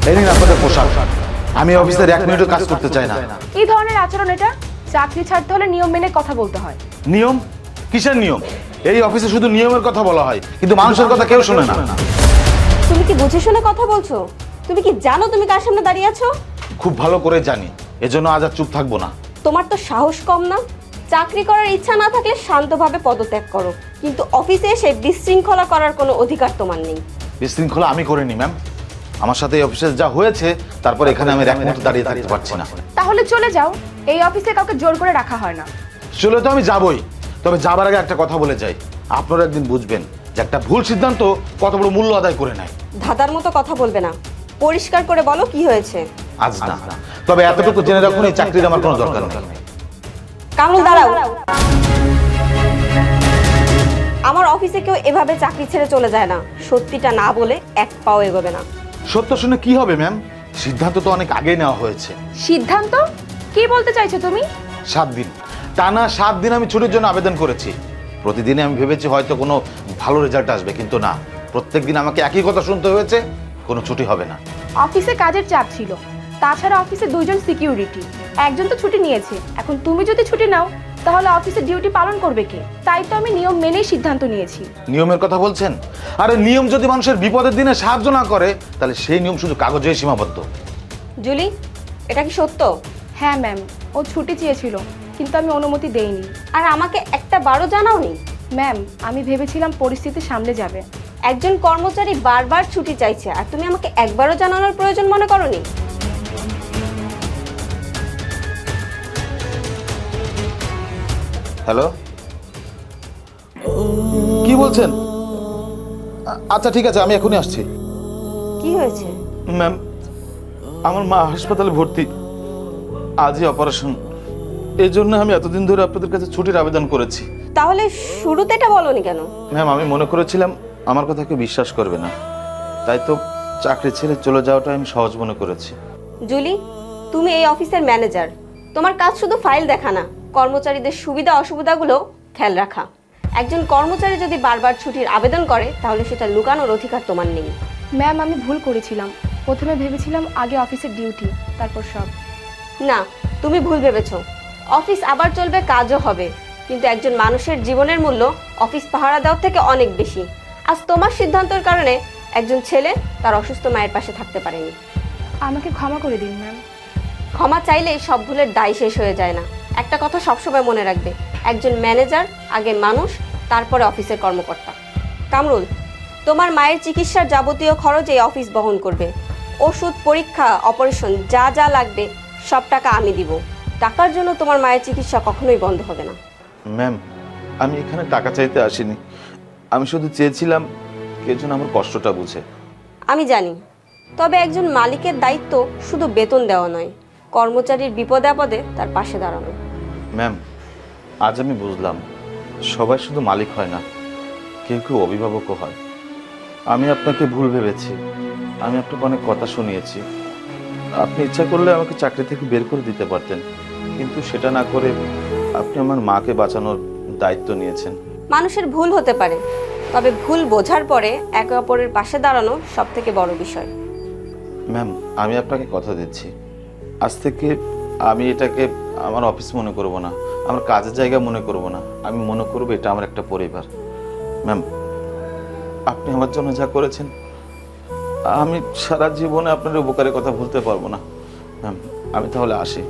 এই নিন আপনাদের পোশাক। আমি অফিসের 1 মিনিটও কাজ করতে চাই না। এই ধরনের আচরণ এটা? চাকরি ছাড়তে হলে নিয়ম মেনে কথা বলতে হয়। নিয়ম? কিসের নিয়ম? এই অফিসে শুধু নিয়মের কথা বলা হয়, কিন্তু মানুষের কথা কেউ শোনে না। তুমি কি বুঝে শুনে কথা বলছো? তুমি কি জানো তুমি কার সামনে দাঁড়িয়ে আছো? খুব ভালো করে জানি, এজন্য আজ আর চুপ থাকবো না। তোমার তো সাহস কম না? চাকরি করার ইচ্ছা না থাকলে শান্তভাবে পদত্যাগ করো, কিন্তু অফিসে এসে বিশৃঙ্খলা করার কোনো অধিকার তোমার নেই। বিশৃঙ্খলা আমি করিনি ম্যাম। আমার সাথে এই অফিসে যা হয়েছে, তারপর এখানে আমি 1 মিনিট দাঁড়িয়ে থাকতে পারছি না। তাহলে চলে যাও। এই অফিসে কাউকে জোর করে রাখা হয় না। চলে তো আমি যাবই, তবে যাবার আগে একটা কথা বলে যাই। আপনারা একদিন বুঝবেন যে একটা ভুল সিদ্ধান্ত কত বড় মূল্য আদায় করে নেয়। ধাঁধার মতো কথা বলবে না, পরিষ্কার করে বলো কি হয়েছে। আজ না, তবে এতটুকু জেনে রাখুন, এই চাকরির আমার কোনো দরকার নেই। কামরুল দাঁড়াও। আমার অফিসে কেউ এভাবে চাকরি ছেড়ে চলে যায় না। সত্যিটা না বলে এক পাও এগোবে না। সত্য শুনে কি হবে ম্যাম? সিদ্ধান্ত তো অনেক আগেই নেওয়া হয়েছে। সিদ্ধান্ত? কি বলতে চাইছো তুমি? 7 দিন, টানা 7 দিন আমি ছুটির জন্য আবেদন করেছি। প্রতিদিনে আমি ভেবেছি হয়তো কোনো ভালো রেজাল্ট আসবে, কিন্তু না, প্রত্যেকদিন আমাকে একই কথা শুনতে হয়েছে, কোনো ছুটি হবে না। অফিসে কাজের চাপ ছিল, তাছাড়া অফিসে 2 জন সিকিউরিটি, একজন তো ছুটি নিয়েছে। এখন তুমি যদি ছুটি নাও তাহলে অফিসে ডিউটি পালন করবে কে? তাই তো আমি নিয়ম মেনেই সিদ্ধান্ত নিয়েছি। নিয়মের কথা বলছেন? আরে নিয়ম যদি মানুষের বিপদের দিনে সাহায্য না করে, তাহলে সেই নিয়ম শুধু কাগজে সীমাবদ্ধ। জুলি, এটা কি সত্য? হ্যাঁ ম্যাম, ও ছুটি চেয়েছিল, কিন্তু আমি অনুমতি দেইনি। আর আমাকে একটা বারও জানাওনি? ম্যাম, আমি ভেবেছিলাম পরিস্থিতি সামলে যাবে। একজন কর্মচারী বারবার ছুটি চাইছে আর তুমি আমাকে একবারও জানানোর প্রয়োজন মনে করোনি? হ্যালো, কি বলছেন? আচ্ছা ঠিক আছে, আমি এখনই আসছি। কি হয়েছে? ম্যাম, আমার মা হাসপাতালে ভর্তি, আজই অপারেশন। এই জন্য আমি এতদিন ধরে আপনাদের কাছে ছুটির আবেদন করেছি। তাহলে শুরুতে এটা বলনি কেন? ম্যাম, আমি মনে করেছিলাম আমার কথা কেউ বিশ্বাস করবে না, তাই তো চাকরি ছেড়ে চলে যাওয়াটা আমি সহজ মনে করেছি। জুলি, তুমি এই অফিসের ম্যানেজার। তোমার কাজ শুধু ফাইল দেখা না, কর্মচারীদের সুবিধা অসুবিধাগুলো খেয়াল রাখা। একজন কর্মচারী যদি বারবার ছুটির আবেদন করে তাহলে সেটা লুকানোর অধিকার তোমার নেই। ম্যাম, আমি ভুল করেছিলাম। প্রথমে ভেবেছিলাম আগে অফিসের ডিউটি, তারপর সব। না, তুমি ভুল ভেবেছো। অফিস আবার চলবে, কাজও হবে, কিন্তু একজন মানুষের জীবনের মূল্য অফিস পাহারা দেওয়ার থেকে অনেক বেশি। আজ তোমার সিদ্ধান্তের কারণে একজন ছেলে তার অসুস্থ মায়ের পাশে থাকতে পারেনি। আমাকে ক্ষমা করে দিন ম্যাম। ক্ষমা চাইলে সব ভুলের দায় শেষ হয়ে যায় না। একটা কথা সবসময় মনে রাখবে, একজন ম্যানেজার আগে মানুষ, তারপরে অফিসের কর্মকর্তা। কামরুল, তোমার মায়ের চিকিৎসার যাবতীয় খরচ এই অফিস বহন করবে। ওষুধ, পরীক্ষা, অপারেশন যা যা লাগবে সব টাকা আমি দিব। টাকার জন্য তোমার মায়ের চিকিৎসা কখনোই বন্ধ হবে না। ম্যাম, আমি এখানে টাকা চাইতে আসিনি। আমি শুধু চেয়েছিলাম কেউ যেন আমার কষ্টটা বুঝে। আমি জানি, তবে একজন মালিকের দায়িত্ব শুধু বেতন দেওয়া নয়, কর্মচারীর বিপদে আপদে তার পাশে দাঁড়ানো। ম্যাম, আজ আমি বুঝলাম সবাই শুধু মালিক হয় না, কেউ কেউ অভিভাবকও হয়। আমি আপনাকে ভুল ভেবেছি, আমি আপনাকে অনেক কথা শুনিয়েছি। আপনি ইচ্ছা করলে আমাকে চাকরি থেকে বের করে দিতে পারতেন, কিন্তু সেটা না করে আপনি আমার মাকে বাঁচানোর দায়িত্ব নিয়েছেন। মানুষের ভুল হতে পারে, তবে ভুল বোঝার পরে একে অপরের পাশে দাঁড়ানো সব থেকে বড় বিষয়। ম্যাম, আমি আপনাকে কথা দিচ্ছি, আজ থেকে আমি এটাকে আমার অফিস মনে করব না, আমার কাজের জায়গা মনে করব না। আমি মনে করব এটা আমার একটা পরিবার। ম্যাম, আপনি আমার জন্য যা করেছেন, আমি সারা জীবনে আপনার উপকারের কথা ভুলতে পারবো না। ম্যাম, আমি তাহলে আসি।